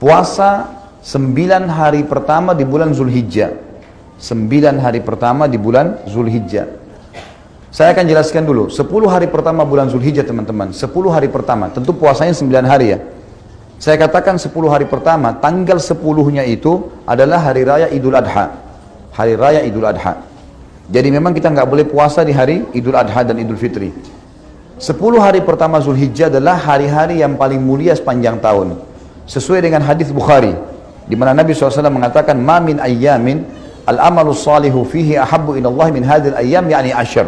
puasa 9 hari pertama di bulan Zulhijjah. 9 hari pertama di bulan Zulhijjah. Saya akan jelaskan dulu, 10 hari pertama bulan Zulhijjah teman-teman. 10 hari pertama, tentu puasanya 9 hari ya. Saya katakan 10 hari pertama, tanggal 10-nya itu adalah hari raya Idul Adha. Hari raya Idul Adha. Jadi memang kita nggak boleh puasa di hari Idul Adha dan Idul Fitri. 10 hari pertama Zulhijjah adalah hari-hari yang paling mulia sepanjang tahun. Sesuai dengan hadis Bukhari, di mana Nabi SAW mengatakan, "Ma min ayyamin al-amalu salihu fihi ahabbu ila Allah min hadhil ayyam yani asyr."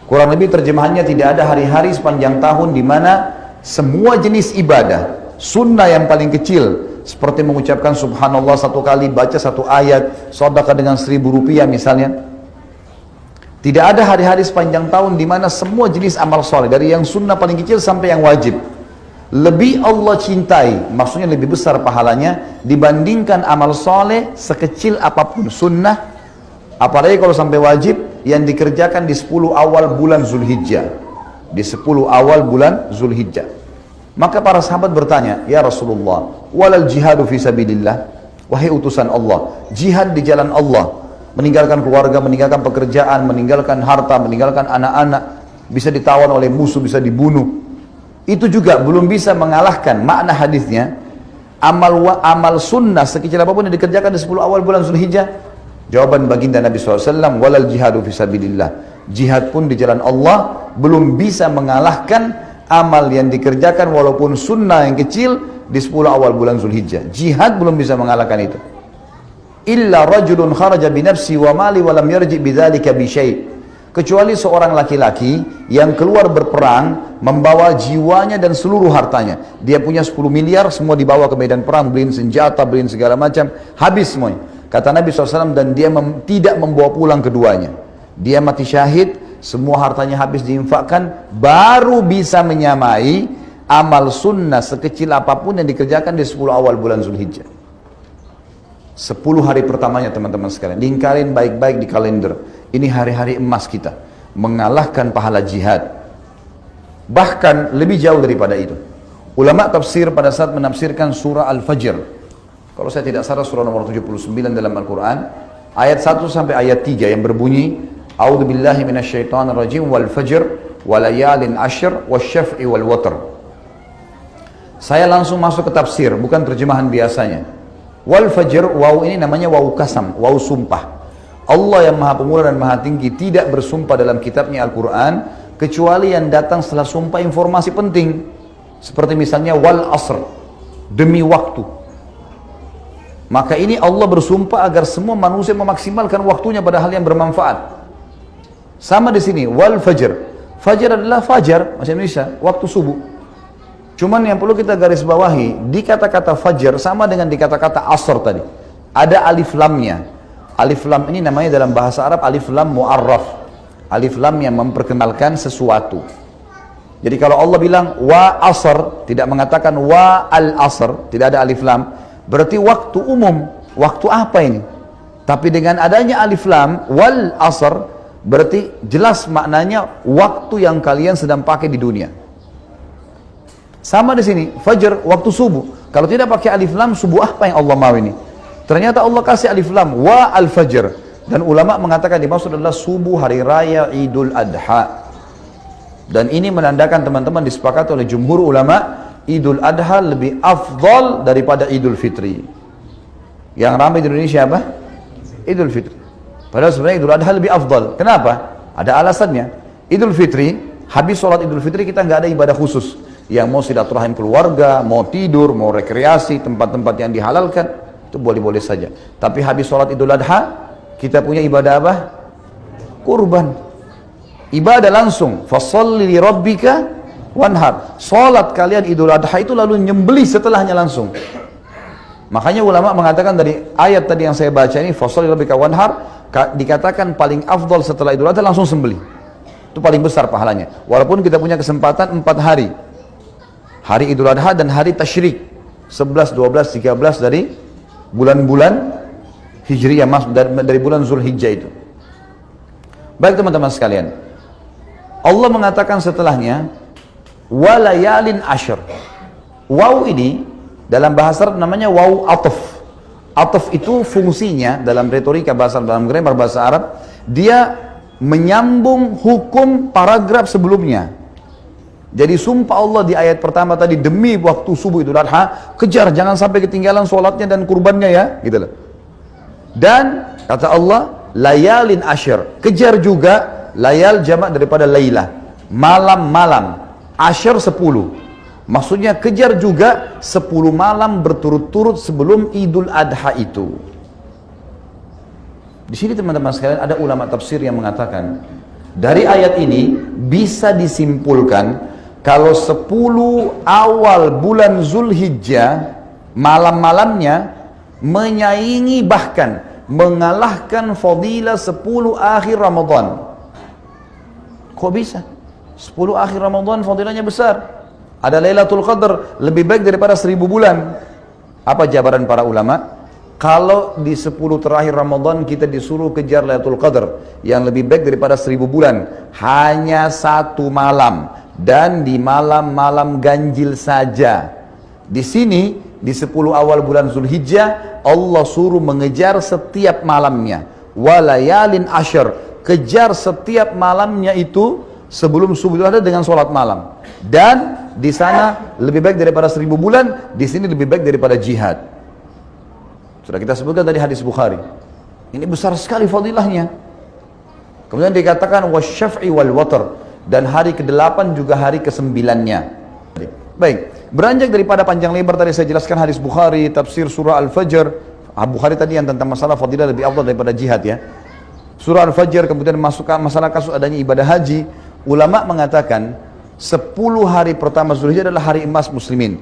Kurang lebih terjemahannya, tidak ada hari-hari sepanjang tahun di mana semua jenis ibadah, sunnah yang paling kecil, seperti mengucapkan subhanallah 1 kali, baca 1 ayat, sedekah dengan 1.000 rupiah misalnya. Tidak ada hari-hari sepanjang tahun di mana semua jenis amal soleh, dari yang sunnah paling kecil sampai yang wajib, lebih Allah cintai, maksudnya lebih besar pahalanya dibandingkan amal soleh sekecil apapun sunnah, apalagi kalau sampai wajib, yang dikerjakan di 10 awal bulan Zulhijjah. Di 10 awal bulan Zulhijjah. Maka para sahabat bertanya, "Ya Rasulullah, walal jihadu fi sabilillah?" Wahai utusan Allah, jihad di jalan Allah, meninggalkan keluarga, meninggalkan pekerjaan, meninggalkan harta, meninggalkan anak-anak, bisa ditawan oleh musuh, bisa dibunuh. Itu juga belum bisa mengalahkan makna hadisnya. Amal sunnah sekecil apapun yang dikerjakan di 10 awal bulan Zulhijjah. Jawaban baginda Nabi SAW, walal jihadu fi sabilillah. Jihad pun di jalan Allah belum bisa mengalahkan amal yang dikerjakan walaupun sunnah yang kecil di 10 awal bulan Zulhijjah. Jihad belum bisa mengalahkan itu. Illa rajulun kharaja binafsi wa mali wa lam yarji bidzalika bi syai'. Kecuali seorang laki-laki yang keluar berperang membawa jiwanya dan seluruh hartanya. Dia punya 10 miliar, semua dibawa ke medan perang, beliin senjata, beliin segala macam, habis semuanya. Kata Nabi SAW, dan dia tidak membawa pulang keduanya. Dia mati syahid, semua hartanya habis diinfakkan, baru bisa menyamai amal sunnah sekecil apapun yang dikerjakan di 10 awal bulan Zulhijjah. 10 hari pertamanya teman-teman sekalian, diingkarin baik-baik di kalender. Ini hari-hari emas kita, mengalahkan pahala jihad. Bahkan lebih jauh daripada itu. Ulama tafsir pada saat menafsirkan surah Al-Fajr, kalau saya tidak salah surah nomor 79 dalam Al-Quran, ayat 1 sampai ayat 3 yang berbunyi, "A'udzubillahi minasyaitonirrajim wal fajr walayalin ashr wasyaf'i wal watr." Saya langsung masuk ke tafsir, bukan terjemahan biasanya. Wal fajr, waw ini namanya waw kasam, waw sumpah. Allah yang maha pemurah dan maha tinggi tidak bersumpah dalam kitabnya Al-Quran kecuali yang datang setelah sumpah informasi penting, seperti misalnya wal asr, demi waktu. Maka ini Allah bersumpah agar semua manusia memaksimalkan waktunya pada hal yang bermanfaat. Sama di sini wal fajr. Fajr adalah fajar bahasa Indonesia, waktu subuh. Cuman yang perlu kita garis bawahi, di kata-kata fajar sama dengan di kata-kata asr tadi. Ada alif lamnya. Alif lam ini namanya dalam bahasa Arab alif lam mu'arraf. Alif lam yang memperkenalkan sesuatu. Jadi kalau Allah bilang wa asr, tidak mengatakan wa al asr, tidak ada alif lam, berarti waktu umum. Waktu apa ini? Tapi dengan adanya alif lam wal asr, berarti jelas maknanya waktu yang kalian sedang pakai di dunia. Sama di sini, fajar, waktu subuh. Kalau tidak pakai alif lam, subuh apa yang Allah mau ini? Ternyata Allah kasih alif lam, wa al-fajr. Dan ulama mengatakan dimaksud adalah subuh hari raya Idul Adha. Dan ini menandakan teman-teman disepakati oleh jumhur ulama, Idul Adha lebih afdal daripada Idul Fitri. Yang ramai di Indonesia apa? Idul Fitri. Padahal sebenarnya Idul Adha lebih afdal. Kenapa? Ada alasannya. Idul Fitri, habis sholat Idul Fitri kita nggak ada ibadah khusus. Yang mau silaturahim keluarga, mau tidur, mau rekreasi, tempat-tempat yang dihalalkan, itu boleh-boleh saja. Tapi habis sholat Idul Adha, kita punya ibadah apa? Kurban. Ibadah langsung. Fasholli li rabbika wanhar. Sholat kalian Idul Adha itu lalu nyembelih setelahnya langsung. Makanya ulama mengatakan dari ayat tadi yang saya baca ini, fasholli li rabbika wanhar, dikatakan paling afdal setelah Idul Adha langsung sembelih. Itu paling besar pahalanya. Walaupun kita punya kesempatan 4 hari. Hari Idul Adha dan hari Tasyrik 11, 12, 13 dari bulan-bulan Hijriyah, dari bulan Zulhijjah itu. Baik teman-teman sekalian, Allah mengatakan setelahnya walayalin ashr. Waw ini Dalam bahasa Arab namanya waw ataf. Ataf itu fungsinya dalam retorika bahasa, dalam grammar bahasa Arab, dia menyambung hukum paragraf sebelumnya. Jadi sumpah Allah di ayat pertama tadi, demi waktu subuh Idul Adha, kejar jangan sampai ketinggalan sholatnya dan kurbannya ya, gitu loh. Dan kata Allah, layalin asyr, kejar juga, layal jamak daripada laylah, malam-malam, asyr 10. Maksudnya kejar juga 10 malam berturut-turut sebelum Idul Adha itu. Di sini teman-teman sekalian ada ulama tafsir yang mengatakan dari ayat ini bisa disimpulkan kalau 10 awal bulan Zulhijjah malam-malamnya menyaingi bahkan mengalahkan fadilah 10 akhir Ramadan. Kok bisa? 10 akhir Ramadan fadilahnya besar. Ada Lailatul Qadar lebih baik daripada 1000 bulan. Apa jawaban para ulama? Kalau di 10 terakhir Ramadan kita disuruh kejar Lailatul Qadar yang lebih baik daripada 1000 bulan, hanya 1 malam dan di malam-malam ganjil saja. Di sini di 10 awal bulan Zulhijjah Allah suruh mengejar setiap malamnya. Walayalin asyr, kejar setiap malamnya itu sebelum subuh ada dengan sholat malam. Dan di sana lebih baik daripada 1000 bulan, di sini lebih baik daripada jihad. Sudah kita sebutkan tadi hadis Bukhari. Ini besar sekali fadilahnya. Kemudian dikatakan wasyaf'i wal watr, dan hari ke-8 juga hari ke-9-nya. Baik, beranjak daripada panjang lebar tadi saya jelaskan hadis Bukhari, tafsir surah Al-Fajr. Bukhari tadi yang tentang masalah fadilah lebih afdal daripada jihad ya. Surah Al-Fajr, kemudian masuk masalah kasus adanya ibadah haji. Ulama mengatakan 10 hari pertama Zulhijjah adalah hari emas muslimin,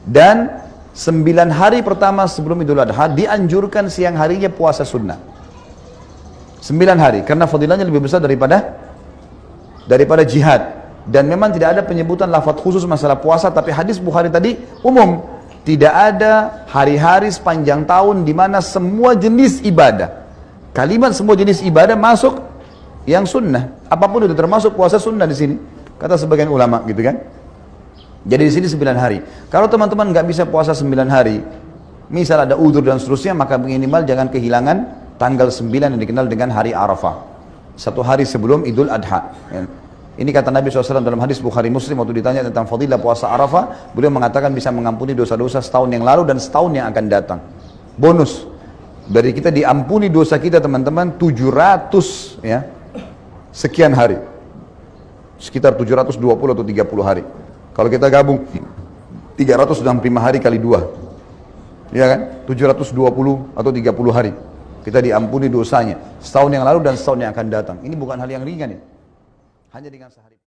dan 9 hari pertama sebelum Idul Adha dianjurkan siang harinya puasa sunnah. 9 hari, karena fadilahnya lebih besar daripada jihad. Dan memang tidak ada penyebutan lafaz khusus masalah puasa, tapi hadis Bukhari tadi umum. Tidak ada hari-hari sepanjang tahun di mana semua jenis ibadah, kalimat semua jenis ibadah masuk yang sunnah. Apapun itu termasuk puasa sunnah di sini, kata sebagian ulama gitu kan. Jadi di sini 9 hari. Kalau teman-teman nggak bisa puasa 9 hari, misal ada udzur dan seterusnya, maka minimal jangan kehilangan tanggal 9 yang dikenal dengan hari Arafah, 1 hari sebelum Idul Adha. Ini kata Nabi SAW dalam hadis Bukhari Muslim waktu ditanya tentang fadilah puasa Arafah, beliau mengatakan bisa mengampuni dosa-dosa setahun yang lalu dan setahun yang akan datang. Bonus dari kita diampuni dosa kita teman-teman 700 ya sekian hari, sekitar 720 atau 30 hari. Kalau kita gabung 365 hari kali 2, ya kan, 720 atau 30 hari kita diampuni dosanya setahun yang lalu dan setahun yang akan datang. Ini bukan hal yang ringan ya, hanya dengan sehari.